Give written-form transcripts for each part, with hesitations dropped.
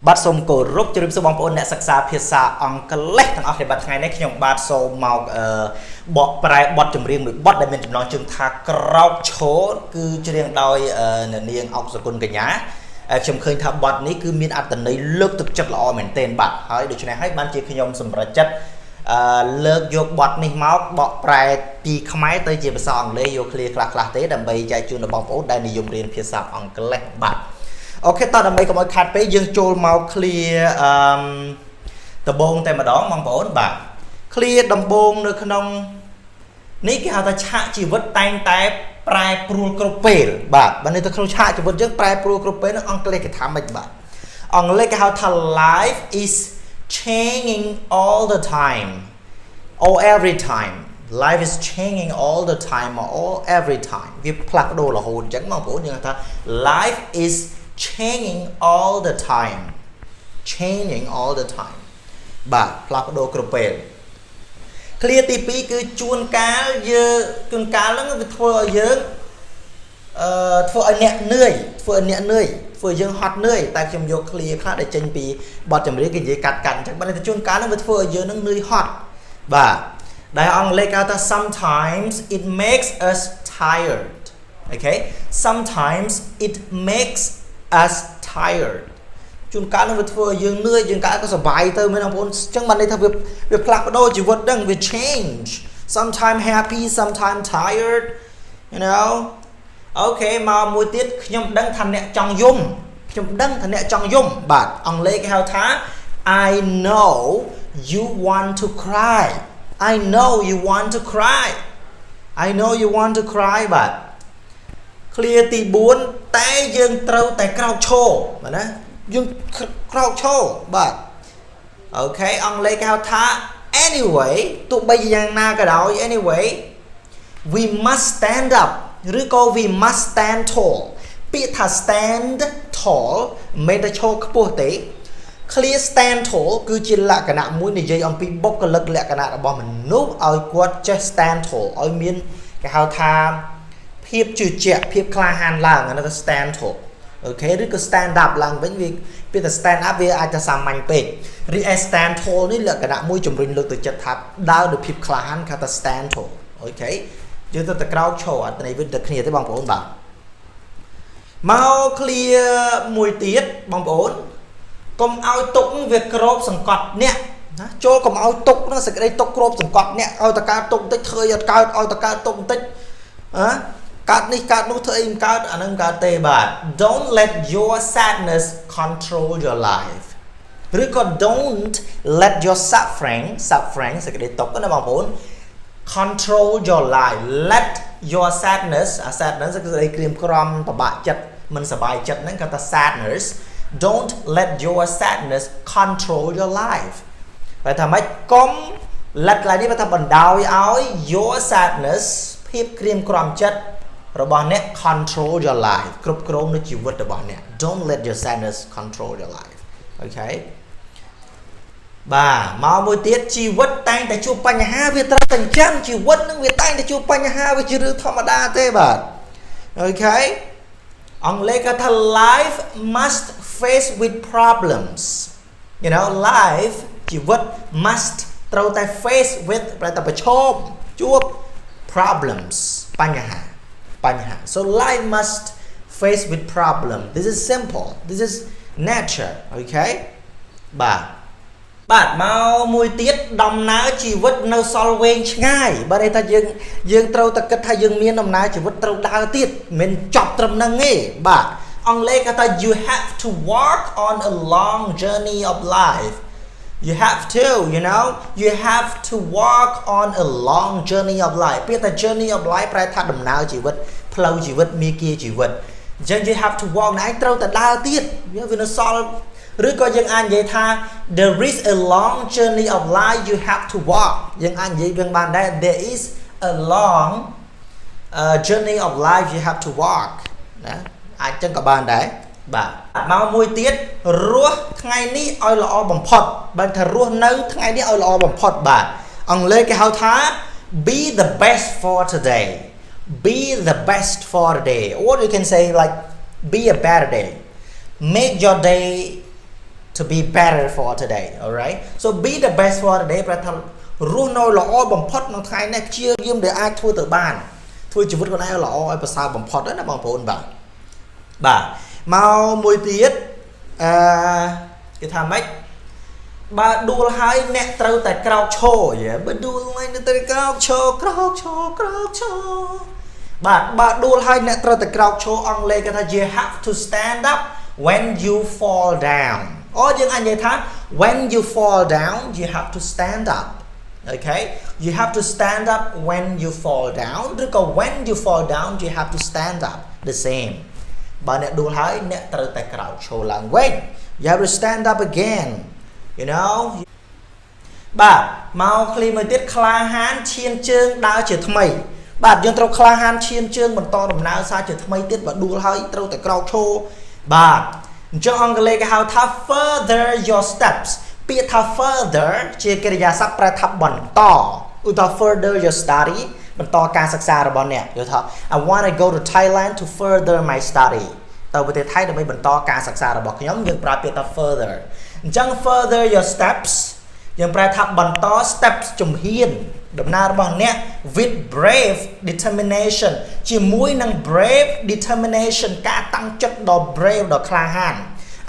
បាទសូមគោរពជម្រាបសួរបងប្អូនអ្នកសិក្សាភាសាអង់គ្លេសទាំងអស់គ្នាបាទថ្ងៃនេះខ្ញុំបាទសូមមកបកប្រែបទចម្រៀងមួយបទដែលមានចំណងជើងថាក្រោកឈរគឺច្រៀងដោយនាងអុកសគុណកញ្ញាខ្ញុំឃើញថាបទនេះគឺមានអត្ថន័យលើកទឹកចិត្តល្អមែនទែនបាទហើយដូច្នេះហើយបានជាខ្ញុំសម្រេចចិត្តលើកយកបទនេះមកបកប្រែពីខ្មែរទៅជាភាសាអង់គ្លេសយកឃ្លាខ្លះៗទេដើម្បីចែកជូនដល់បងប្អូនដែលនិយមរៀនភាសាអង់គ្លេសបាទអូខេតោះដើម្បីកុំឲ្យខាតពេកយើងចូលមកឃ្លាដំបូងតែម្ដងបងប្អូនបាទឃ្លាដំបូងនៅក្នុងនេះគេហៅថាឆាកជីវិតតែងតែប្រែប្រួលគ្រប់ពេលបាទបើនៅក្នុងឆាកជីវិតយើងប្រែប្រួលគ្រប់ពេលនឹងអង់គ្លេសគេថាម៉េចបាទអង់គ្លេសគេហៅថា life is changing all the time or every time life is changing all the time or all every time វាផ្លាស់ប្ដូររហូតអញ្ចឹងបងប្អូនយើងថា life is changing all the time changing all the time បាទផ្លាស់ប្ដូរគ្រប់ពេលឃ្លាទី2គឺជួនកាលយើងជួនកាលហ្នឹងវាធ្វើឲ្យយើងធ្វើឲ្យអ្នកនឿយធ្វើឲ្យយើងហត់នឿយតែខ្ញុំយកឃ្លាខ្លះដែលចេញពីបទចម្រៀងគេនិយាយកាត់អញ្ចឹងបើតែជួនកាលហ្នឹងវាធ្វើឲ្យយើងនឹងនឿយហត់បាទដែលអង់គ្លេសគេហៅថា sometimes it makes us tired okay sometimes it makes us tired ជួនកាលនឹងវាធ្វើឲ្យយើងនឿយជួនកាលក៏សប្បាយទៅមែនបងប្អូនអញ្ចឹងបានន័យថាវាផ្លាស់ប្ដូរជីវិតហ្នឹងវា change sometimes happy sometimes tired you know អូខេមកមួយទៀតខ្ញុំដឹងថាអ្នកចង់យំបាទអង់គ្លេសគេហៅថា I know you want to cry I know you want to cry I know you want to cry បាទឃ្លាទី4តែយើងត្រូវតែក្រោកឈរបាទណាយើងក្រោកឈរបាទអូខេអង់គ្លេសគេហៅថា anyway ទោះបីយ៉ាងណាក៏ដោយ anyway we must stand up ឬក៏ we must stand tall ពាក្យថា stand tall មិនមែនតែឈរខ្ពស់ទេឃ្លា stand tall គឺជាលក្ខណៈមួយនិយាយអំពីបុគ្គលិកលក្ខណៈរបស់មនុស្សឲ្យគាត់ចេះ stand tall ឲ្យមានគេហៅថាភាពជឿជាក់ភាពក្លាហានឡើងអានោះគឺ stand tall អូខេឬក៏ stand up ឡើងវិញវាពាក្យថា stand up វាអាចจะសាមញ្ញពេករីឯ stand tall នេះលក្ខណៈមួយជំរុញលើកទៅចិត្តថាដើរដោយភាពក្លាហានគេថា stand tall អូខេយើងទៅក្រោកឈរអត់ន័យវិញតែគ្នាទេបងប្អូនបាទមកឃ្លាមួយទៀតបងប្អូនកុំឲ្យទុកវាគ្របសង្កត់អ្នកណាចូលកុំឲ្យទុកនឹងសេចក្តីទុកគ្របសង្កត់អ្នកឲ្យតកើតទុកបន្តិចធ្វើឲ្យអត់កើតឲ្យតកើតទុកបន្តិចកើតនេះកើតនោះធ្វើអីមិនកើតអានឹងកើតទេបាទ don't let your sadness control your life ឬក៏ don't let your suffering សេចក្តីទុកណាបងប្អូន control your life let your sadness sadness គឺសេចក្តីក្រៀមក្រំពិបាកចិត្តមិនសប្បាយចិត្តហ្នឹងគេថា sadness don't let your sadness control your life បែរថាម៉េចកុំ let ឡើយនេះបែរថាបណ្ដោយឲ្យ your sadness ភាពក្រៀមក្រំចិត្តរបស់អ្នក control your life គ្រប់គ្រងនៅជីវិតរបស់អ្នក don't let your sadness control your life អូខេបាទមកមួយទៀតជីវិតតែងតែជួបបញ្ហាវាត្រូវតែអញ្ចឹងជីវិតនឹងវាតែងតែជួបបញ្ហាវាជារឿងធម្មតាទេបាទអូខេអង់គ្លេសគេថា life must face with problems you know life ជីវិត must ត្រូវតែ face with ប្រែតែប្រឈមជួប problems បញ្ហា so life must face with problem this is simple this is nature okay បាទមកមួយទៀតដំណើរជីវិតនៅសល់វែងឆ្ងាយបើន័យថាយើងត្រូវតែគិតថាយើងមានដំណើរជីវិតត្រូវដើរទៀតមិនចប់ត្រឹមហ្នឹងទេបាទអង់គ្លេសគេថា you have to walk on a long journey of life you have to you know you have to walk on a long journey of life ពាក្យថា journey of life ប្រែថាដំណើរជីវិតផ្លូវជីវិតមាគ៌ាជីវិតអញ្ចឹង you have to walk ណែត្រូវតែដើរទៀតវានៅសល់ឬក៏យើងអាចនិយាយថា there is a long journey of life you have to walk យើងអាចនិយាយវិញបានដែរ there is a long journey of life you have to walk ណាអាចចឹងក៏បានដែរបាទមកមួយទៀតរស់ថ្ងៃនេះឲ្យល្អបំផុតបើថារស់នៅថ្ងៃនេះឲ្យល្អបំផុតបាទអង់គ្លេសគេហៅថា be the best for today be the best for today or you can say like be a better day make your day to be better for today alright so be the best for today ប្រែថារស់នៅល្អបំផុតក្នុងថ្ងៃនេះព្យាយាមដែលអាចធ្វើទៅបានធ្វើជីវិតខ្លួនឯងល្អឲ្យប្រសើរបំផុតណាបងប្អូនបាទមកមួយទៀតគេថាម៉េចបើដួលហើយអ្នកត្រូវតែក្រោកឈរបើដួលហើយអ្នកត្រូវក្រោកឈរបាទបើដួលហើយអ្នកត្រូវតែក្រោកឈរអង់គ្លេសគេថា you have to stand up when you fall down យើងអាចនិយាយថា when you fall down you have to stand up okay you have to stand up when you fall down ឬក៏ when you fall down you have to stand up the same បើអ្នកដួលហើយអ្នកត្រូវតែក្រោកឈរឡើងវិញ you have to stand up again you know បាទមកឃ្លីមួយទៀតក្លាហានឈានជើងដើរជាថ្មីបាទយើងត្រូវក្លាហានឈានជើងបន្តដំណើរសារជាថ្មីទៀតបើដួលហើយត្រូវតែក្រោកឈរបាទអញ្ចឹងអង់គ្លេសគេហៅថា further your steps ពាក្យថា further ជាកិរិយាសព្ទប្រែថាបន្តឧទាហរណ៍ further your study បន្តការសិក្សារបស់អ្នកយល់ថា I want to go to Thailand to further my study ទៅប្រទេសថៃដើម្បីបន្តការសិក្សារបស់ខ្ញុំយើងប្រើពាក្យថា further អញ្ចឹង further your steps យើងប្រែថាបន្ត steps ជំហានដំណើររបស់អ្នក with brave determination ជាមួយនឹង brave determination ការតាំងចិត្តដ៏ brave ដ៏ក្លាហាន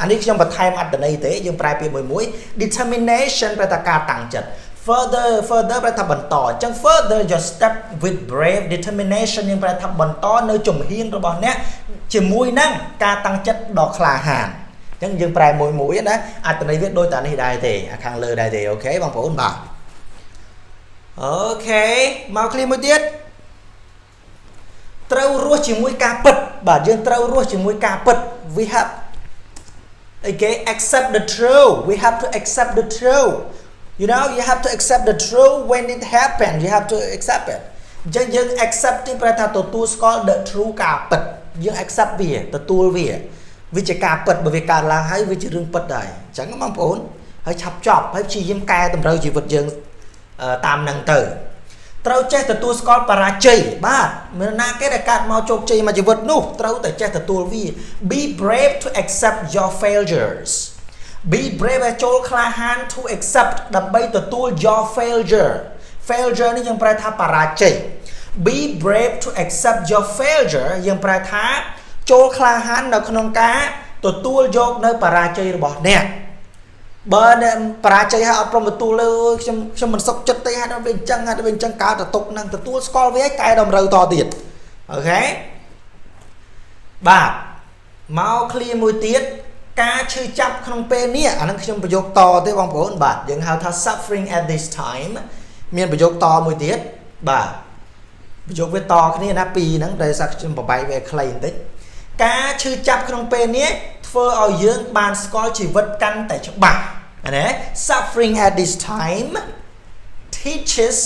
អានេះខ្ញុំបន្ថែមអត្ថន័យទេយើងប្រែពាក្យមួយ determination ប្រែថាការតាំងចិត្ត further ប្រែថាបន្តអញ្ចឹង further your step with brave determination យើងប្រែថាបន្តនៅជំហានរបស់អ្នកជាមួយនឹងការតាំងចិត្តដ៏ក្លាហានអញ្ចឹងយើងប្រែមួយណាអត្ថន័យវាដូចតានេះដែរទេខាងលើដែរទេអូខេបងប្អូនបាទអូខេមកឃ្លីមួយទៀតត្រូវរស់ជាមួយការពិតបាទយើងត្រូវរស់ជាមួយការពិត we have okay accept the truth we have to accept the truth you know you have to accept the truth when it happen you have to accept it អញ្ចឹងយើង accept នេះប្រែថាទទួលស្គាល់ the truth ការពិតយើង accept វាទទួលវាជាការពិតបើវាកើតឡើងហើយវាជារឿងពិតដែរអញ្ចឹងបងប្អូនហើយឆាប់ចប់ហើយព្យាយាមកែតម្រូវជីវិតយើងតាមនឹងទៅត្រូវចេះទទួលស្គាល់បរាជ័យបាទមានណាគេដែលកាត់មកជោគជ័យមកជីវិតនោះត្រូវតែចេះទទួលវា be brave to accept your failures be brave ឲ្យចូលក្លាហាន to accept ដើម្បីទទួល your failure នេះយើងប្រែថាបរាជ័យ be brave to accept your failure យើងប្រែថាចូលក្លាហាននៅក្នុងការទទួលយកនៅបរាជ័យរបស់អ្នកបើអ្នកបរាជ័យហើយអត់ព្រមទទួលលើខ្ញុំមិនសុខចិត្តទេហើយវាអញ្ចឹងកើតទៅទុកនឹងទទួលស្គាល់វាឲ្យកែតម្រូវតទៀតអូខេបាទមកឃ្លាមួយទៀតការឈឺចាប់ក្នុងពេលនេះអានឹងខ្ញុំប្រយោគតទេបងប្អូនបាទយើងហៅថា suffering at this time មានប្រយោគតមួយទៀតបាទប្រយោគវាតគ្នាណាពីរហ្នឹងតែសាខ្ញុំបបែកវាខ្លីបន្តិចការឈឺចាប់ក្នុងពេលនេះធ្វើឲ្យយើងបានស្គាល់ជីវិតកាន់តែច្បាស់ណា suffering at this time teaches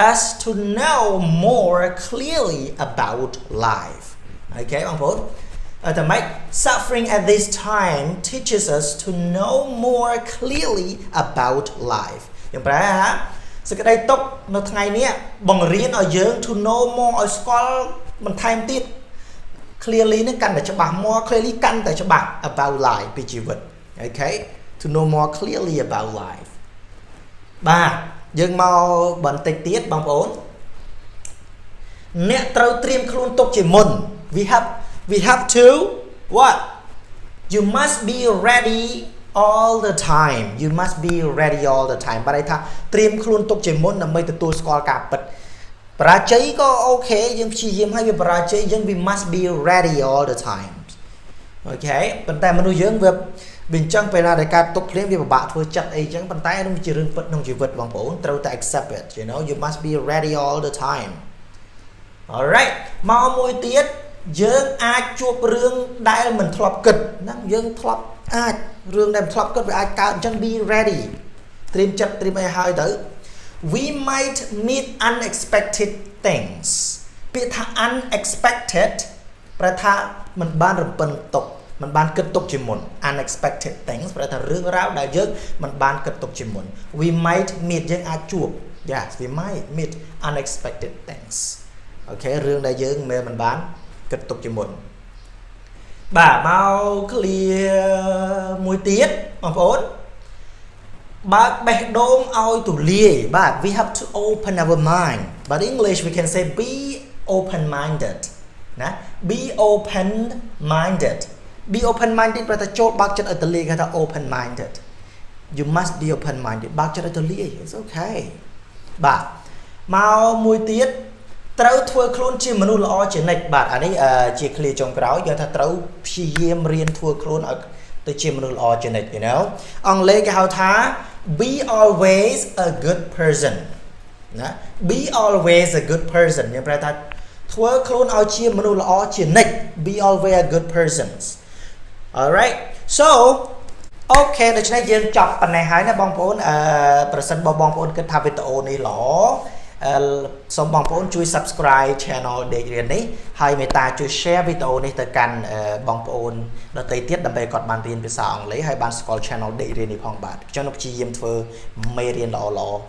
us to know more clearly about life អូខេបងប្អូនតែម៉េច suffering at this time teaches us to know more clearly about life យ៉ាងប្រែថាសេចក្តីទុក្ខនៅថ្ងៃនេះបង្រៀនឲ្យយើង to know more ឲ្យស្គាល់បន្ថែមទៀតclearly នេះកាន់តែច្បាស់ more clearly កាន់តែច្បាស់ about life ពីជីវិត okay to know more clearly about life បាទយើងមកបន្តិចទៀតបងប្អូនអ្នកត្រូវត្រៀមខ្លួនទុកជាមុន we have to what you must be ready all the time you must be ready all the time បាទថាត្រៀមខ្លួនទុកជាមុនដើម្បីទទួលស្គាល់ការពិតបរាជ័យក៏អូខេយើងព្យាយាមឲ្យវាបរាជ័យយើង we must be ready all the time អូខេប៉ុន្តែមនុស្សយើងវាអញ្ចឹងពេលណាដែលកើតទុកភ្លាមវាពិបាកធ្វើចិត្តអីចឹងប៉ុន្តែនោះជារឿងពិតក្នុងជីវិតបងប្អូនត្រូវតែ accept it you know you must be ready all the time alright មកមួយទៀតយើងអាចជួបរឿងដែលមិនធ្លាប់គិតហ្នឹងយើងធ្លាប់អាចរឿងដែលមិនធ្លាប់គិតវាអាចកើតអញ្ចឹង be ready ត្រៀមចិត្តត្រៀមអីឲ្យទៅwe might meet unexpected things ពាក្យថា unexpected ប្រែថាមិនបានរំពឹងទុកមិនបានគិតទុកជាមុន unexpected things ប្រែថារឿងរ៉ាវដែលយើងមិនបានគិតទុកជាមុន we might meet យើងអាចជួប yes we might meet unexpected things អូខេរឿងដែលយើងមិនបានគិតទុកជាមុន bà mau clear mùi tiết bằng phốn bà bẹt đốm ao tủ lia bà we have to open our mind but in English we can say be open-minded nè be open-minded be open-minded bà ta chốt bác chân ở tủ lia ta open-minded you must be open-minded bác chân ở tủ lia it's okay bà mau mùi tiết trâu thua khôn chỉ mà nuôi lo chỉ nịch bạn anh ấy chỉ clear trong cái giờ ta trâu phi yếm riêng thua khôn ở tới chỉ mà nuôi lo chỉ nịch you know ông lấy cái hào thá be always a good person nè be always a good person nhưng mà ta thua khôn ở chỉ mà nuôi lo chỉ nịch be always a good person alright so okay để cho nên dân chọc phần này hãy nó bong phốn person bong phốn cái tháp video này lỏ xong bong phốn chui subscribe channel Dek Rean này hay người ta chui share video này tới căn bong phốn nó tới tiết đam mê còn bàn riêng về sao lấy hai ban scroll channel Dek Rean này phong bạn cho nó chỉ yếm thưa mê riêng lọ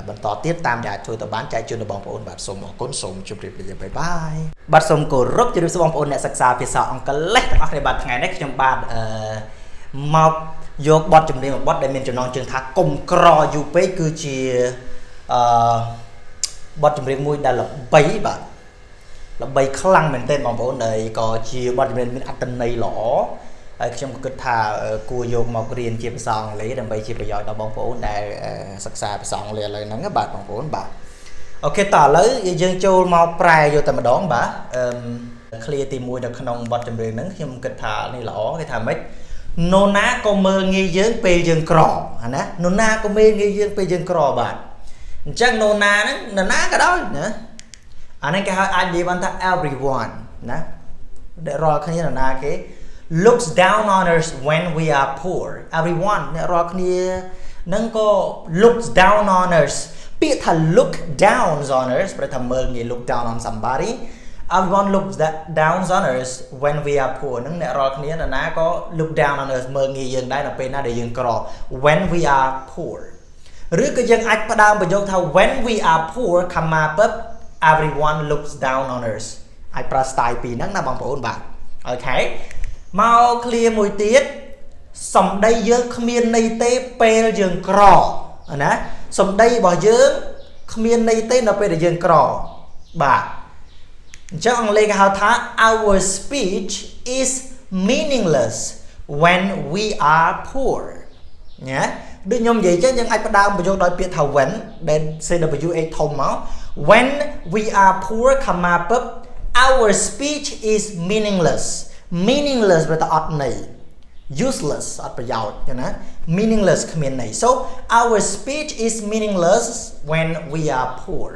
bận tỏ tiết tam giải thôi tao bán chạy chưa được bong phốn bạn xong một cuốn xong chụp được bây giờ bye bye bạn xong cổ rốt cho được số bong phốn này sắc xa phía sau ông cái lách ở đây bạn ngày next trong bạn mọc vô bot chùm riêng một bot để mình cho nó trường thác cùng cro dù bế cứ chỉ bot chùm riêng mùi đã là bấy bạn là bấy khăn mình tên bằng bố này có chỉ bot chùm riêng mình ăn tên này lõ trong cái thà cua vô mọc riêng chìm sòng lấy đầm bấy chìm bây giờ đó bóng bố này sắc xa sòng liền lời nắng các bạn bằng bố bạn ok tỏ lấy dương châu màu prai vô tầm đón bà clear tìm mùi được nông bot chùm riêng nắng trong cái thà này lõ cái thà mấy nona có mơ nghi dưỡng pe dương cỏ nè nona có mê nghi dưỡng pe dương cỏ bạn chắc nona nó ná cái đó nữa anh ấy cái ai đi bạn ta everyone nè để rồi khi là na cái looks down on us when we are poor everyone để rồi khi nâng có looks down on us biết thà look down on us bởi thà mơ nghi look down on somebody everyone looks down on us when we are poor nâng nè rồi khi là na có look down on us mơ nghi dương đây là pe na để dương cỏ when we are poor rứa cái dân ách bắt đầu bởi dấu thao when we are poor come up everyone looks down on us ách pra style pi nắng na bằng phổ bạn ok mau clear mùi tiết sòng đây dương khmiên này tê pe dương cỏ nè sòng đây bỏ dương khmiên này tê nó pe để dương cỏ bà cho ông lấy cái hào thá our speech is meaningless when we are poor nhé đừng nhầm vậy chứ nhưng ai bắt đầu bây đòi biết thầu vấn đến CWA thông máu when we are poor come up our speech is meaningless với ta ọt này useless ọt bây giờ cho nó meaningless comment này so our speech is meaningless when we are poor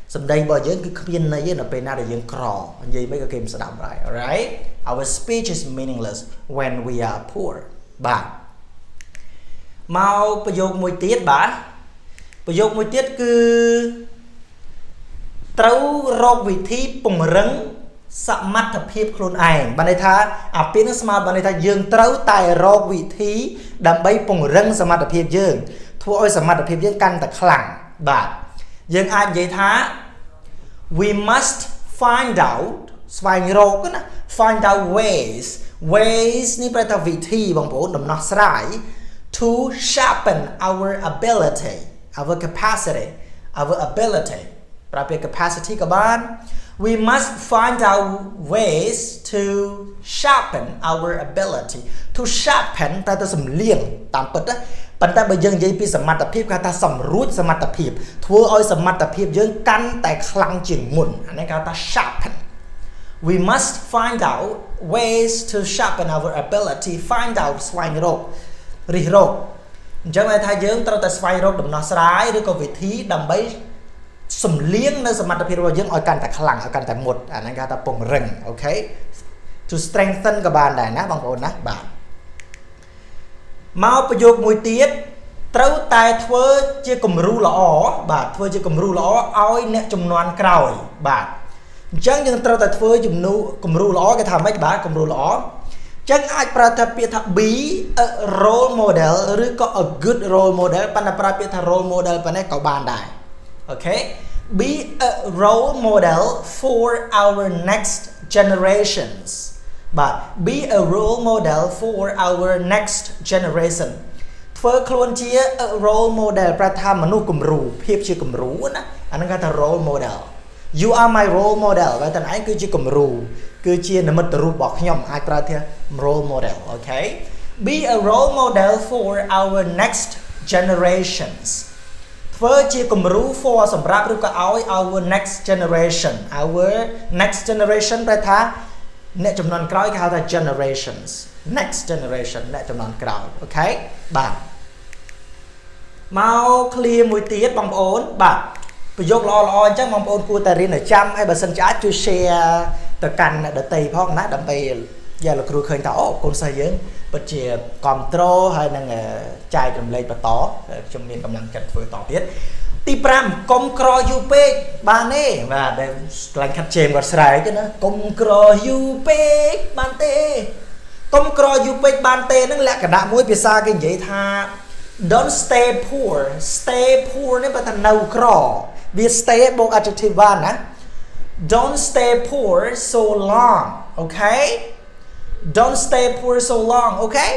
sầm đây bao giờ cái comment này nó bên nào để dương cỏ gì mấy cái game sẽ đảm lại alright our speech is meaningless when we are poor bạn mauประโยคមួយទៀតបាទប្រយោគមួយទៀតគឺត្រូវរកវិធីពង្រឹងសមត្ថភាពខ្លួនឯងបានន័យថាអាពីនឹងស្មើបានន័យថាយើងត្រូវតែរកវិធីដើម្បីពង្រឹងសមត្ថភាពយើងធ្វើឲ្យសមត្ថភាពយើងកាន់តែខ្លាំងបាទយើងអាចនិយាយថា we must find out ស្វែងរកណា find out ways នេះប្រែថាវិធីបងប្អូនដំណោះស្រាយto sharpen our ability our capacity Tapi capacity ក៏បាន we must find out ways to sharpen our ability to sharpen តែទៅសំលៀងតាមពិតណាប៉ុន្តែបើយើងនិយាយពីសមត្ថភាពគេថាសម្រួចសមត្ថភាពធ្វើឲ្យសមត្ថភាពយើងកាន់តែខ្លាំងជាងមុនអានេះគេថា sharpen we must find out ways to sharpen our ability find out ស្វែងរករិះរកអញ្ចឹងន័យថាយើងត្រូវតែស្វែងរកដំណោះស្រាយឬក៏វិធីដើម្បីសំលៀងនៅសមត្ថភាពរបស់យើងឲ្យកាន់តែខ្លាំងឲ្យកាន់តែមុតអាហ្នឹងគេថាពង្រឹងអូខេ to strengthen ក៏បានដែរណាបងប្អូនណាបាទមកប្រយោគមួយទៀតត្រូវតែធ្វើជាគំរូល្អបាទធ្វើជាគំរូល្អឲ្យអ្នកជំនាន់ក្រោយបាទអញ្ចឹងយើងត្រូវតែធ្វើគំរូល្អគេថាម៉េចបាទគំរូល្អចឹងអាចប្រើថាពាក្យថា be a role model ឬក៏ a good role model ប៉ុន្តែប្រើពាក្យថា role model ប៉ុណ្ណេះក៏បានដែរអូខេ be a role model for our next generations បាទ be a role model for our next generation ធ្វើខ្លួនជា role model ប្រែថាមនុស្សគំរូភាពជាគំរូណាអាហ្នឹងគេថា role model you are my role model តែតើឯងគឺជាគំរូគឺជានិមិត្តរូបរបស់ខ្ញុំអាចប្រើថា role model okay be a role model for our next generations ធ្វើជាគំរូ for សម្រាប់ឬក៏ឲ្យ our next generation ប្រែថាអ្នកចំនួនក្រោយគេហៅថា generations next generation អ្នកចំនួនក្រោយអូខេបាទមក clear មួយទៀតបងប្អូនបាទប្រយោគល្អៗអញ្ចឹងបងប្អូនគួរតែរៀនឲ្យចាំហើយបើសិនជាអាចជួយ share ទៅកាន់អ្នកដទៃផងណាដើម្បីយកលោកគ្រូឃើញថាអូកូនសិស្សយើងពិតជាគ្រប់គ្រងហើយនឹងចែករំលែកបន្តខ្ញុំមានកម្លាំងចិត្តធ្វើតទៀតទី5កុំក្រយូរពេកបានទេបាទដែលកន្លែងខាត់ជេមគាត់ស្រែកណាកុំក្រយូរពេកបានទេកុំក្រយូរពេកបានទេហ្នឹងលក្ខណៈមួយភាសាគេនិយាយថា don't stay poor នេះបើថានៅក្រវា stay បូក adjective បានណា don't stay poor so long okay don't stay poor so long okay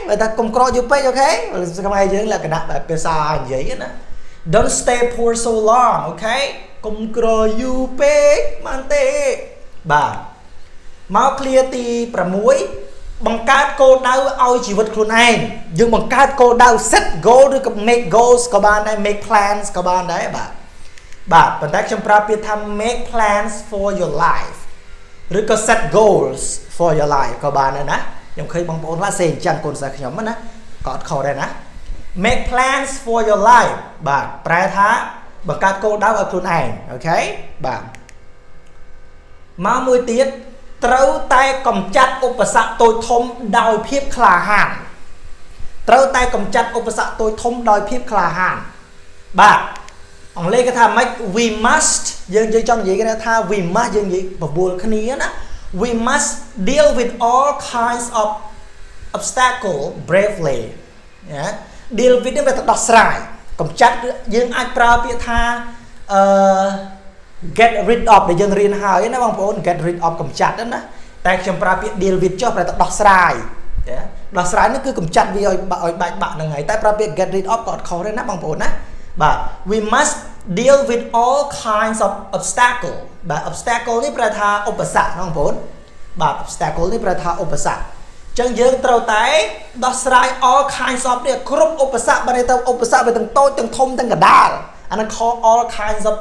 បើថាកុំក្រយូរពេកអូខេខ្មែរយើងលក្ខណៈបែបភាសានិយាយណា don't stay poor so long okay កុំក្រយូរពេកបានទេបាទមក clear ទី6បង្កើតគោលដៅឲ្យជីវិតខ្លួនឯងយើងបង្កើតគោលដៅ set goal ឬក៏ make goals ក៏បានដែរ make plans ក៏បានដែរបាទប៉ុន្តែខ្ញុំប្រើពាក្យថា make plans for your life ឬក៏ set goals for your life ក៏បានដែរណាខ្ញុំឃើញបងប្អូនខ្លះសេអញ្ចឹងកូនសិស្សខ្ញុំណាក៏អត់ខុសដែរណា make plans for your life បាទប្រែថាបង្កើតគោលដៅឲ្យខ្លួនឯងអូខេបាទមកមួយទៀតត្រូវតែកម្ចាត់ឧបសគ្គតូចធំដោយភាពក្លាហានត្រូវតែកម្ចាត់ឧបសគ្គតូចធំដោយភាពក្លាហានបាទអង់គ្លេសគេថាម៉េច we must យើងចង់និយាយគេថា we must យើងនិយាយបបួលគ្នាណា we must deal with all kinds of obstacle bravely deal with នេះវាទៅដោះស្រាយកម្ចាត់យើងអាចប្រើពាក្យថាget rid of ដែលយើងរៀនហើយណាបងប្អូន get rid of កម្ចាត់ណាតែខ្ញុំប្រើពាក្យ deal with ចុះប្រែទៅដោះស្រាយដោះស្រាយនេះគឺកម្ចាត់វាឲ្យបែកបាក់ហ្នឹងហើយតែប្រើពាក្យ get rid of ក៏អត់ខុសដែរណាបងប្អូនណាបាទ we must deal with all kinds of obstacle បាទ obstacle នេះប្រែថាឧបសគ្គបងប្អូនបាទ obstacle នេះប្រែថាឧបសគ្គអញ្ចឹងយើងត្រូវតែដោះស្រាយ all kinds of នេះគ្រប់ឧបសគ្គបើទៅឧបសគ្គវាទាំងតូចទាំងធំទាំងកដាលអានឹង call all kinds of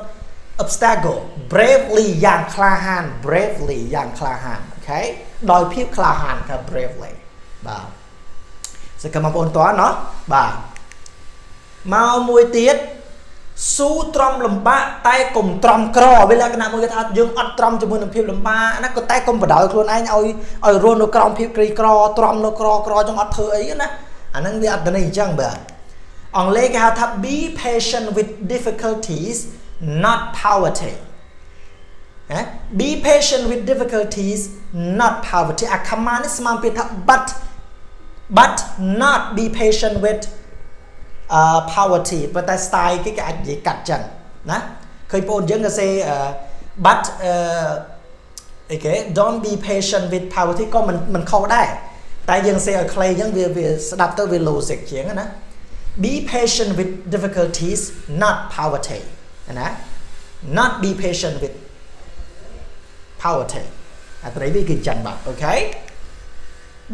obstacle bravely យ៉ាងក្លាហាន bravely យ៉ាងក្លាហានអូខេដោយភាពក្លាហានថា bravely បាទសកម្មបងប្អូនតើណោះបាទមកមួយទៀតស៊ូទ្រាំលំបាកតែកុំទ្រាំក្រវាលក្ខណៈមួយគេថាយើងអត់ទ្រាំជាមួយនឹងភាពលំបាកណាក៏តែកុំបដ ாய் ខ្លួនឯងឲ្យរស់នៅក្រោមភាពក្រីក្រទ្រាំនៅក្រចឹងអត់ធ្វើអីណាអាហ្នឹងវាអត់ទៅអញ្ចឹងបាទអង់គ្លេសគេហៅថា be patient with difficulties not poverty be patient with difficulties not poverty អា command នេះស្មើពាក្យថា but not be patient with poverty ប៉ុន្តែ style គេអាចនិយាយកាត់ចឹងណាឃើញបងប្អូនយើងក៏សេ but អីគេ don't be patient with poverty ក៏មិនខុសដែរតែយើងសេឲ្យខ្លីចឹងវាស្ដាប់ទៅវា logic ជាងណា be patient with difficulties not poverty ណា not be patient with poverty អាត្រីវាគឺចឹងបាទអូខេ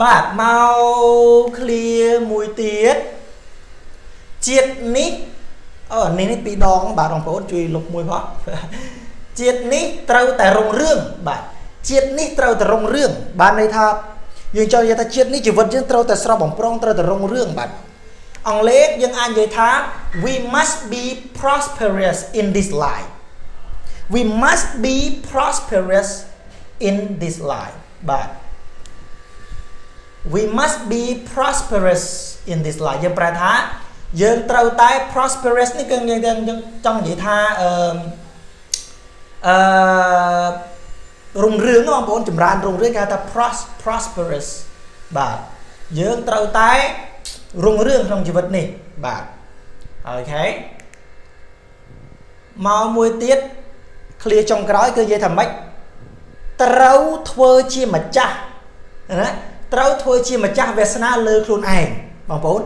បាទមក clear មួយទៀតជាតិនេះនេះពីរដងបាទបងប្អូនជួយលុបមួយផងជាតិនេះត្រូវតែរុងរឿងបាទជាតិនេះត្រូវតែរុងរឿងបានន័យថាយើងចង់និយាយថាជាតិនេះជីវិតយើងត្រូវតែស្រស់បំព្រងត្រូវតែរុងរឿងបាទអង់គ្លេសយើងអាចនិយាយថា we must be prosperous in this life we must be prosperous in this life បាទ we must be prosperous in this life យើងប្រែថាយើងត្រូវតែ prosperous នេះគឺយើងចង់និយាយថារុងរឿងបងប្អូនចម្រើនរុងរឿងគេហៅថា prosperous បាទយើងត្រូវតែរុងរឿងក្នុងជីវិតនេះបាទអូខេមកមួយទៀត clear ចុងក្រោយគឺនិយាយថាម៉េចត្រូវធ្វើជាម្ចាស់ ណាត្រូវធ្វើជាម្ចាស់វាសនាលើខ្លួនឯងបងប្អូន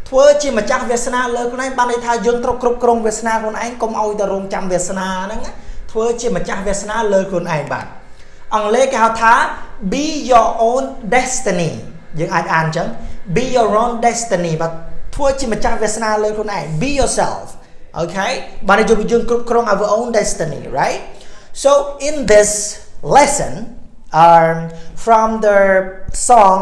ធ្វើជាម្ចាស់វាសនាលើខ្លួនឯងបានន័យថាយើងត្រូវគ្រប់គ្រងវាសនាខ្លួនឯងកុំឲ្យតែរងចាំវាសនាហ្នឹងធ្វើជាម្ចាស់វាសនាលើខ្លួនឯងបាទអង់គ្លេសគេហៅថា be your own destiny យើងអាចអានអញ្ចឹង be your own destiny បាទធ្វើជាម្ចាស់វាសនាលើខ្លួនឯង be yourself okay បានយើងគ្រប់គ្រង our own destiny right so in this lesson from the song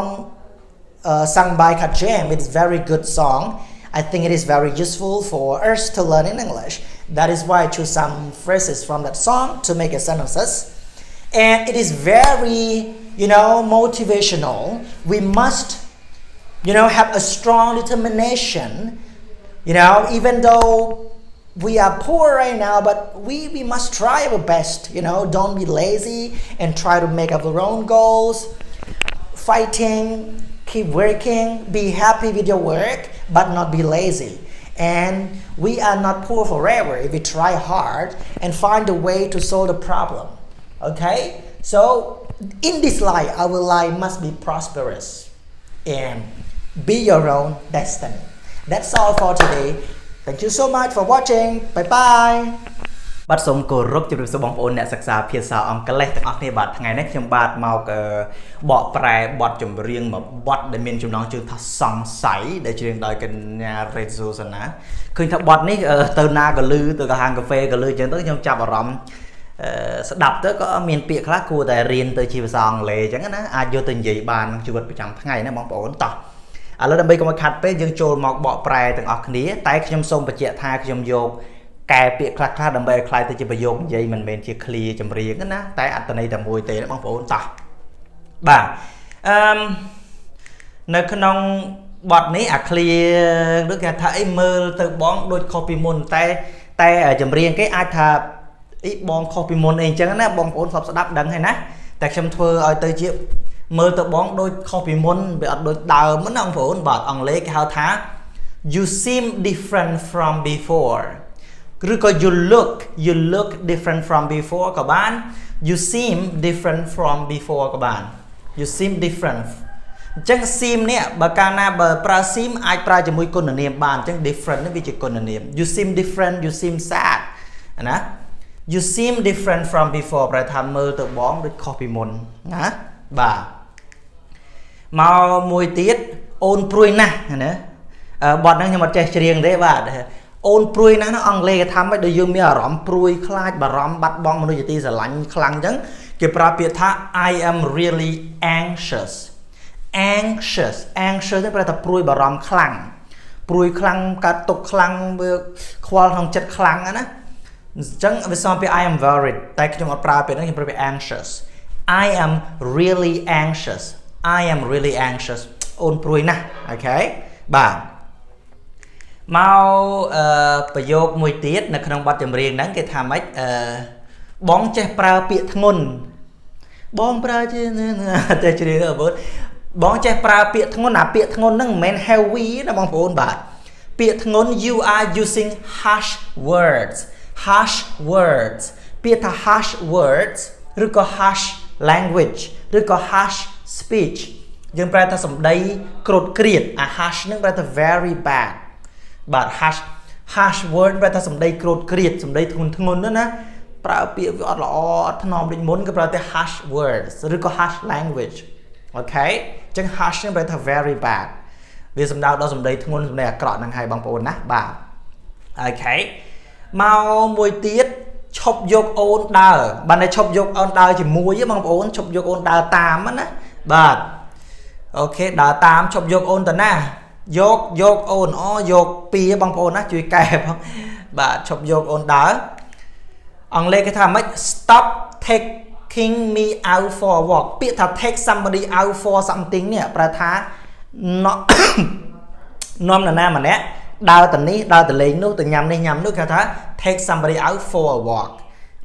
sung by Kajam it is very good song I think it is very useful for us to learn in English that is why I choose some phrases from that song to make a sentences and it is very motivational we must have a strong determination even though we are poor right now but we must try our best don't be lazy and try to make our own goals fighting keep working be happy with your work but not be lazy and we are not poor forever if we try hard and find a way to solve the problem okay so in this life our life must be prosperous and be your own destiny that's all for today thank you so much for watching bye bye បាទសូមគោរពជម្រាបសួរបងប្អូនអ្នកសិក្សាភាសាអង់គ្លេសទាំងអស់គ្នាបាទថ្ងៃនេះខ្ញុំបាទមកបកប្រែបទចម្រៀងមួយបទដែលមានចំណងជើងថាសង្ស័យដែលច្រៀងដោយកញ្ញា Ret Zusana ឃើញថាបទនេះទៅណាក៏លឺទៅហាងកាហ្វេក៏លឺអញ្ចឹងទៅខ្ញុំចាប់អារម្មណ៍ស្ដាប់ទៅក៏មានពាក្យខ្លះគួរតែរៀនទៅជាភាសាអង់គ្លេសអញ្ចឹងណាអាចយកទៅនិយាយបានជីវិតប្រចាំថ្ងៃណាបងប្អូនតោះឥឡូវដើម្បីកុំឲ្យខាត់ពេកយើងចូលមកបកប្រែទាំងអស់គ្នាតែខ្ញុំសូមបញ្ជាក់ថាខ្ញុំយកកែពាក្យខ្លះៗដើម្បីឲ្យคล้ายទៅជាប្រយោគនិយាយមិនមែនជា clear ចម្រៀងណាតែអត្ថន័យតែមួយទេបងប្អូនតោះបាទនៅក្នុងបទនេះអា clear ដូចគេថាអីមើលទៅបងដូចខុសពីមុនតែចម្រៀងគេអាចថាអីបងខុសពីមុនអីអញ្ចឹងណាបងប្អូនធ្លាប់ស្ដាប់ដឹងហើយណាតែខ្ញុំធ្វើឲ្យទៅជាមើលទៅបងដូចខុសពីមុនវាអត់ដូចដើមណាបងប្អូនបាទអង់គ្លេសគេហៅថា you seem different from before ឬក៏ you look different from before ក៏បាន you seem different from before ក៏បាន you seem different អញ្ចឹង seem នេះបើកាលណាបើប្រើ seem អាចប្រើជាមួយគុណនាមបានអញ្ចឹង different នេះវាជាគុណនាម you seem different you seem sad ណា you seem different from before ប្រែថាមើលទៅបងដូចខុសពីមុនណាបាទមកមួយទៀតអូនព្រួយណាស់ណាបទហ្នឹងខ្ញុំអត់ចេះច្រៀងទេបាទអូនព្រួយណាស់អង់គ្លេសគេថាម៉េចដល់យើងមានអារម្មណ៍ព្រួយខ្លាចបារម្ភបាត់បង់មនុស្សជាទីស្រឡាញ់ខ្លាំងអញ្ចឹងគេប្រើពាក្យថា I am really anxious នេះប្រែថាព្រួយបារម្ភខ្លាំងព្រួយខ្លាំងកើតទុកខ្លាំងវាខ្វល់ក្នុងចិត្តខ្លាំងណាអញ្ចឹងវាសំពាក្យ I am worried តែខ្ញុំអត់ប្រើពាក្យហ្នឹងខ្ញុំប្រើពាក្យ anxious I am really anxious អូនព្រួយណាស់អូខេបាទមកប្រយោគមួយទៀតនៅក្នុងបទចម្រៀងហ្នឹងគេថាម៉េចបងចេះប្រើពាក្យធ្ងន់បងប្រើជាតែច្រៀងបងចេះប្រើពាក្យធ្ងន់អាពាក្យធ្ងន់ហ្នឹងមិនមែន heavy ណាបងប្អូនបាទពាក្យធ្ងន់ you are using harsh words ពាក្យថា harsh words ឬក៏ harsh language ឬក៏ harsh speech យើងប្រែថាសម្ដីក្រោតក្រៀតអា harsh ហ្នឹងប្រែថា very bad បាទ harsh word ប្រែថាសម្ដីក្រោតក្រៀតសម្ដីធ្ងន់ណាប្រើពាក្យវាអត់ល្អអត់ថ្នមដូចមុនគេប្រើតែ harsh words ឬក៏ harsh language អូខេអញ្ចឹង harsh ហ្នឹងប្រែថា very bad វាសំដៅដល់សម្ដីធ្ងន់សម្ដីអាក្រក់ហ្នឹងហើយបងប្អូនណាបាទអូខេមកមួយទៀតឈប់យកអូនដើរបានតែឈប់យកអូនដើរជាមួយបងប្អូនឈប់យកអូនដើរតាមណាបាទអូខេដើរតាមឈប់យកអូនទៅណាយកអូនយកពីបងប្អូនណាជួយកែផងបាទឈប់យកអូនដើរអង់គ្លេសគេថាម៉េច stop taking me out for a walk ពាក្យថា take somebody out for something នេះប្រែថានាំនរណាម្នាក់ដើរទៅនេះដើរទៅលេងនោះទៅញ៉ាំនេះញ៉ាំនោះគេថា take somebody out for a walk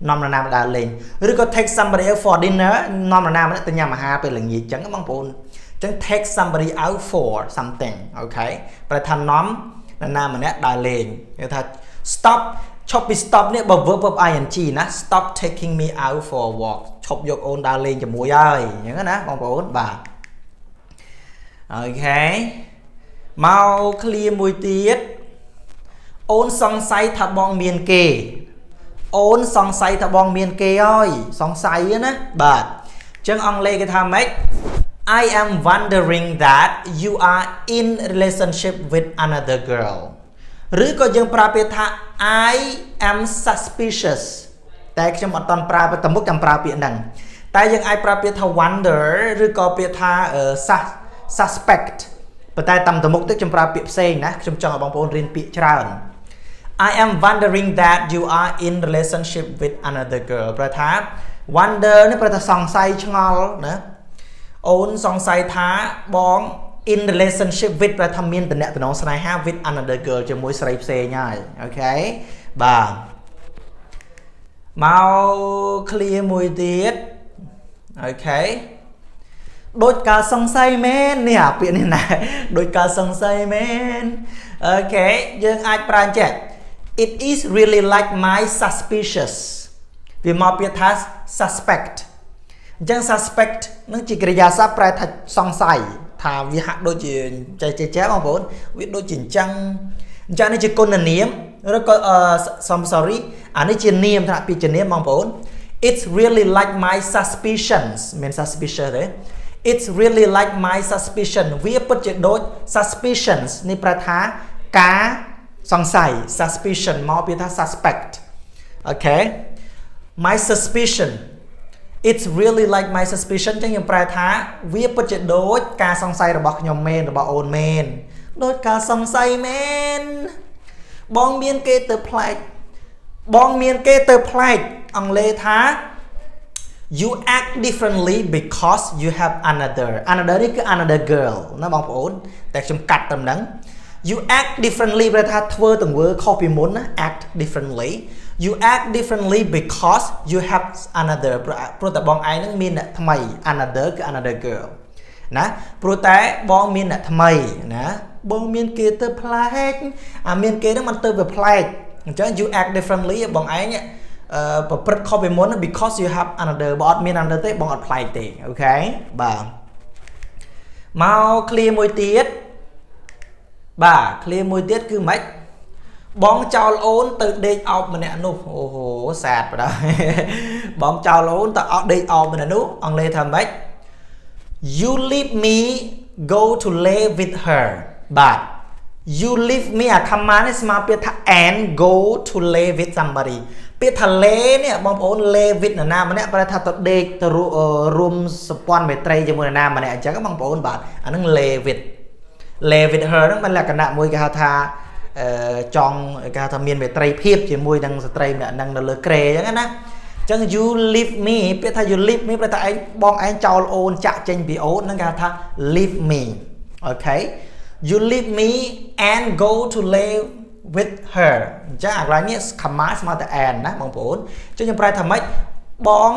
នាំនរណាមកដើរលេងឬក៏ take somebody out for dinner នាំនរណាម្នាក់ទៅញ៉ាំអាហារពេលល្ងាចអញ្ចឹងបងប្អូនអញ្ចឹង take somebody out for something អូខេប្រែថានាំនរណាម្នាក់ដើរលេងគេថា stop ឈប់ពី stop នេះបើ verb ing ណា stop taking me out for a walk ឈប់យកអូនដើរលេងជាមួយហើយអញ្ចឹងណាបងប្អូនបាទ okay មក clear មួយទៀតអូនសង្ស័យថាបងមានគេអូនសង្ស័យថាបងមានគេហើយសង្ស័យណាបាទអញ្ចឹងអង់គ្លេសគេថាម៉េច I am wondering that you are in relationship with another girl ឬក៏យើងប្រើពាក្យថា I am suspicious តែខ្ញុំអត់តន់ប្រើតែមុខចាំប្រើពាក្យហ្នឹងតែយើងអាចប្រើពាក្យថា wonder ឬក៏ពាក្យថា suspect ប៉ុន្តែតាមទៅមុខទៅខ្ញុំប្រើពាក្យផ្សេងណាខ្ញុំចង់ឲ្យបងប្អូនរៀនពាក្យច្រើន I am wondering that you are in relationship with another girl ប្រែថា wonder នេះប្រែថាសង្ស័យឆ្ងល់ណាអូនសង្ស័យថាបង in relationship with ប្រែថាមានតំណែងស្នេហា with another girl ជាមួយស្រីផ្សេងហើយអូខេបាទមក clear មួយទៀតអូខេដូចការសង្ស័យមែននេះអាពាក្យនេះណាដូចការសង្ស័យមែនអូខេយើងអាចប្រើចេះ It is really like my suspicious វាមកពាក្យថា suspect អញ្ចឹង suspect នឹងជាកិរិយាសព្ទប្រែថាសង្ស័យថាវាហាក់ដូចជាចេះបងប្អូនវាដូចជាអញ្ចឹងនេះជាគុណនាមឬក៏sorry អានេះជានាមថាពាក្យជានាមបងប្អូន It's really like my suspicions មាន suspicious ទេ It's really like my suspicion វាពិតជាដូច suspicions នេះប្រែថាការសង្ស័យ suspicion មកពីថា suspect okay my suspicion It's really like my suspicion ចឹងខ្ញុំប្រែថាវាពិតជាដូចការសង្ស័យរបស់ខ្ញុំមែនរបស់អូនមែនដូចការសង្ស័យមែនបងមានគេទៅប្លែកបងមានគេទៅប្លែកអង់គ្លេសថា You act differently because you have another នេះគឺ another girl ណាបងប្អូនតែខ្ញុំកាត់ត្រឹមហ្នឹង You act differently ប្រែថាធ្វើទង្វើខុសពីមុនណា act differently You act differently because you have another ព្រោះតែបងឯងហ្នឹងមានអ្នកថ្មី another គឺ another girl ណាព្រោះតែបងមានអ្នកថ្មីណាបងមានគេទៅប្លែកអាមានគេហ្នឹងมันទៅវាប្លែកអញ្ចឹង you act differently បងឯងប្រព្រឹត្តខុសពីមុន because you have another បើអត់មាន another ទេបងអត់ប្លែកទេអូខេបាទមក clear មួយទៀតបាទ clear មួយទៀតគឺម៉េចបងចោលអូនទៅដេកអោបម្នាក់នោះអូហូសាតបណ្ដោយបងចោលអូនទៅដេកអោបម្នាក់នោះអង់គ្លេសថាម៉េច You leave me go to lay with her បាទ You leave me អា command នេះស្មើពាក្យថា and go to lay with somebody ពាក្យថា lay នេះបងប្អូន lay with នរណាម្នាក់ប្រែថាទៅដេកទៅរួមសម្ព័ន្ធមេត្រីជាមួយនរណាម្នាក់អញ្ចឹងបងប្អូនបាទអាហ្នឹង lay with her ហ្នឹងมันលក្ខណៈមួយគេហៅថាចង់គេហៅថាមានមេត្រីភាពជាមួយនឹងស្ត្រីម្នាក់ហ្នឹងនៅលើក្រែអញ្ចឹងណាអញ្ចឹង you leave me ពាក្យថា you leave me ប្រែថាឯងបងឯងចោលអូនចាក់ចេញពីអូនហ្នឹងគេហៅថា leave me okay you leave me and go to lay with her អញ្ចឹងអាកន្លែងនេះ command ស្មើតែ and ណាបងប្អូនអញ្ចឹងខ្ញុំប្រែថាម៉េចបង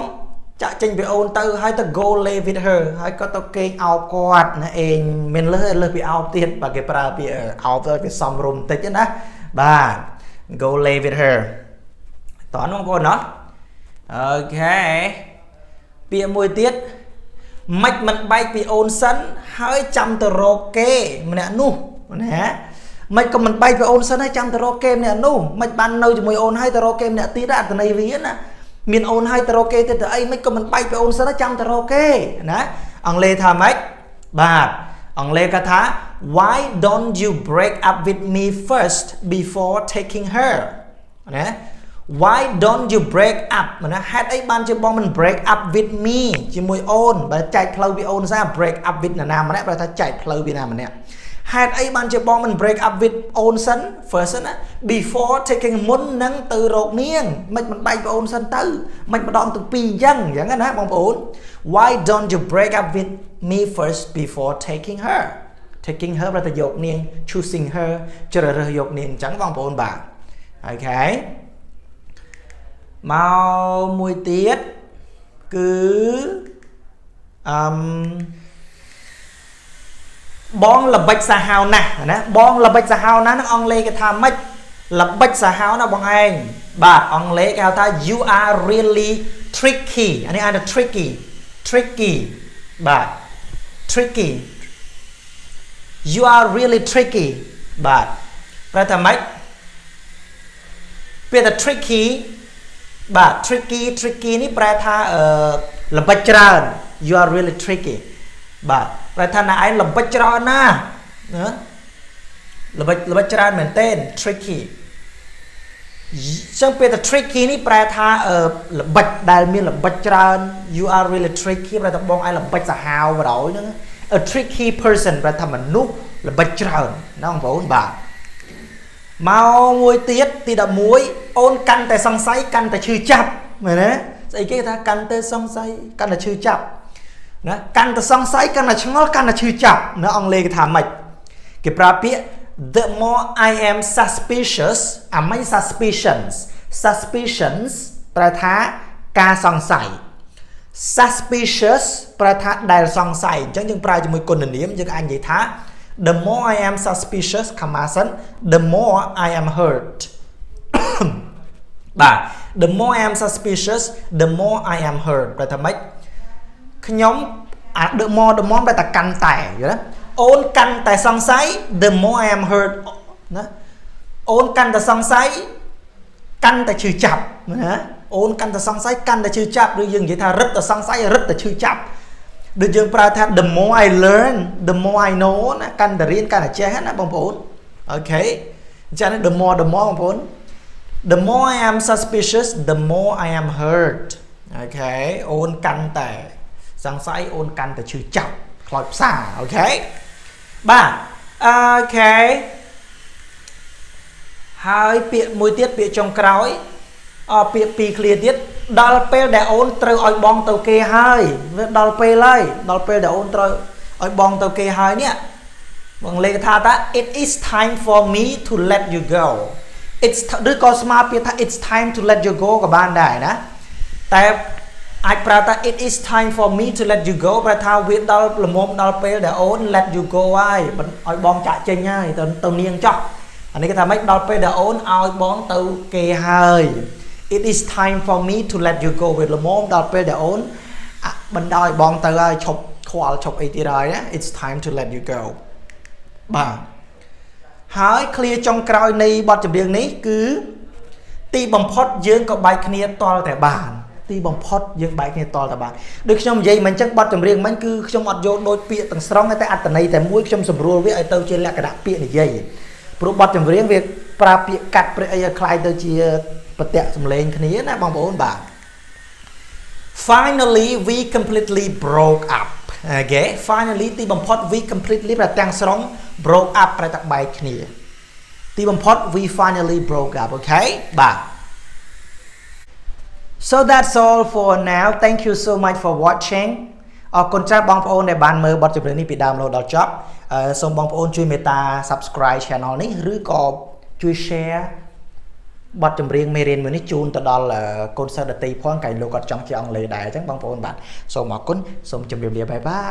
ចាក់ចេញពីអូនទៅហើយទៅ go lay with her ហើយក៏ទៅគេងអោបគាត់ណាអេងមានលើសពីអោបទៀតបើគេប្រើពាក្យអោបទៅវាសំរុំតិចណាបាទ go lay with her តោះបងប្អូនណោះអូខេពាក្យមួយទៀតមិនបែកពីអូនសិនហើយចាំទៅរកគេម្នាក់នោះណាមិនក៏មិនបែកពីអូនសិនហើយចាំទៅរកគេម្នាក់នោះមិនបាននៅជាមួយអូនហើយទៅរកគេម្នាក់ទៀតអត្ថន័យវាណាមានអូនហើយទៅរកគេទៅអីមិនក៏មិនបែកពីអូនសិនចាំទៅរកគេណាអង់គ្លេសថាម៉េចបាទអង់គ្លេសគេថា Why don't you break up with me first before taking her ណា Why don't you break up ណាហេតុអីបានជាបងមិន break up with me ជាមួយអូនបើចែកផ្លូវពីអូនសា break up with នរណាម្នាក់ប្រែថាចែកផ្លូវពីណាម្នាក់ហេតុអីបានជាបងមិន break up with អូនសិន first ណា before taking មុននឹងទៅរកនាងមិនបែកពីអូនសិនទៅមិនម្ដងទាំងពីរអញ្ចឹងណាបងប្អូន Why don't you break up with me first before taking her ប្រែថាយកនាង choosing her ជ្រើសរើសយកនាងអញ្ចឹងបងប្អូនបាទអូខេមកមួយទៀតគឺបងល្បិចសាហាវណាស់ណាបងល្បិចសាហាវណាស់នឹងអង់គ្លេសគេថាម៉េចល្បិចសាហាវណាបងឯងបាទអង់គ្លេសគេហៅថា you are really tricky អានេះអានថា tricky បាទ tricky you are really tricky បាទប្រែថាម៉េចពេលថា tricky បាទ tricky នេះប្រែថាល្បិចច្រើន you are really tricky បាទប្រែថាណែឯងល្បិចច្រើនណាណាល្បិចច្រើនមែនទែន tricky ចឹងពេលថា tricky នេះប្រែថាល្បិចដែលមានល្បិចច្រើន you are really tricky ប្រែថាបងឯងល្បិចសាហាវបណ្ដោយហ្នឹង a tricky person ប្រែថាមនុស្សល្បិចច្រើនណាបងប្អូនបាទមកមួយទៀតទី11អូនកាន់តែសង្ស័យកាន់តែឈឺចាប់មែនទេស្អីគេថាកាន់តែសង្ស័យកាន់តែឈឺចាប់ណាកាន់តែសង្ស័យកាន់តែឆ្ងល់កាន់តែឈឺចាប់នៅអង់គ្លេសគេថាម៉េចគេប្រើពាក្យ the more I am suspicious អាមិន suspicions ប្រែថាការសង្ស័យ suspicious ប្រែថាដែលសង្ស័យអញ្ចឹងយើងប្រើជាមួយគុណនាមយើងអាចនិយាយថា the more I am suspicious ខមាសិន the more I am hurt បាទ the more I am suspicious the more I am hurt ប្រែថាម៉េចខ្ញុំអា the more ប្រែថាកាន់តែយល់ទេអូនកាន់តែសង្ស័យ the more I am hurt ណាអូនកាន់តែសង្ស័យកាន់តែឈឺចាប់ណាអូនកាន់តែសង្ស័យកាន់តែឈឺចាប់ឬយើងនិយាយថារឹតតែសង្ស័យរឹតតែឈឺចាប់ដូចយើងប្រើថា the more I learn the more I know ណាកាន់តែរៀនកាន់តែចេះណាបងប្អូនអូខេអញ្ចឹង the more បងប្អូន the more I am suspicious the more I am hurt អូខេអូនកាន់តែសង្ស័យអូនកាន់តែឈឺចាប់ខ្លោចផ្សាអូខេបាទអូខេហើយពាក្យមួយទៀតពាក្យចុងក្រោយពាក្យពីរឃ្លាទៀតដល់ពេលដែលអូនត្រូវឲ្យបងទៅគេហើយវាដល់ពេលហើយដល់ពេលដែលអូនត្រូវឲ្យបងទៅគេហើយនេះបងលេខថាតា it is time for me to let you go it's ឬក៏ស្មើពាក្យថា it's time to let you go ក៏បានដែរណាតែអាចប្រើថា it is time for me to let you go ប្រែថាវាដល់ល្មមដល់ពេលដែលអូន let you go ហើយឲ្យបងចាក់ចេញហើយទៅនាងចោះអានេះគេថាម៉េចដល់ពេលដែលអូនឲ្យបងទៅគេហើយ it is time for me to let you go វាល្មមដល់ពេលដែលអូនបណ្ដោយបងទៅហើយឈប់ខ្វល់ឈប់អីទៀតហើយណា it's time to let you go បាទហើយឃ្លាចុងក្រោយនៃបទចម្រៀងនេះគឺទីបំផុតយើងក៏បែកគ្នាតល់តែបានទីបំផុតយើងបែកគ្នាតល់តែបានដូចខ្ញុំនិយាយមិនអញ្ចឹងបទចម្រៀងមិញគឺខ្ញុំអត់យកដូចពាក្យទាំងស្រុងតែអត្ថន័យតែមួយខ្ញុំសម្រួលវាឲ្យទៅជាលក្ខណៈពាក្យនិយាយព្រោះបទចម្រៀងវាប្រើពាក្យកាត់ព្រឹកអីឲ្យคล้ายទៅជាប្រតិសំឡេងគ្នាណាបងប្អូនបាទ Finally we completely broke up អូខេ Finally ទីបំផុត we completely ប្រទាំងស្រុង broke up ប្រែថាបែកគ្នាទីបំផុត we finally broke up អូខេបាទ So that's all for now thank you so much for watching អរគុណច្រើនបងប្អូនដែលបានមើលបទចម្រៀងនេះពីដើមរហូតដល់ចប់សូមបងប្អូនជួយមេត្តា subscribe channel នេះឬក៏ជួយ share បទចម្រៀងមេរៀនមួយនេះជូនទៅដល់កូនសិស្សដទៃផងកាលលោកគាត់ចង់ជាអង់គ្លេសដែរអញ្ចឹងបងប្អូនបាទសូមអរគុណសូមជម្រាបលាបាយបាយ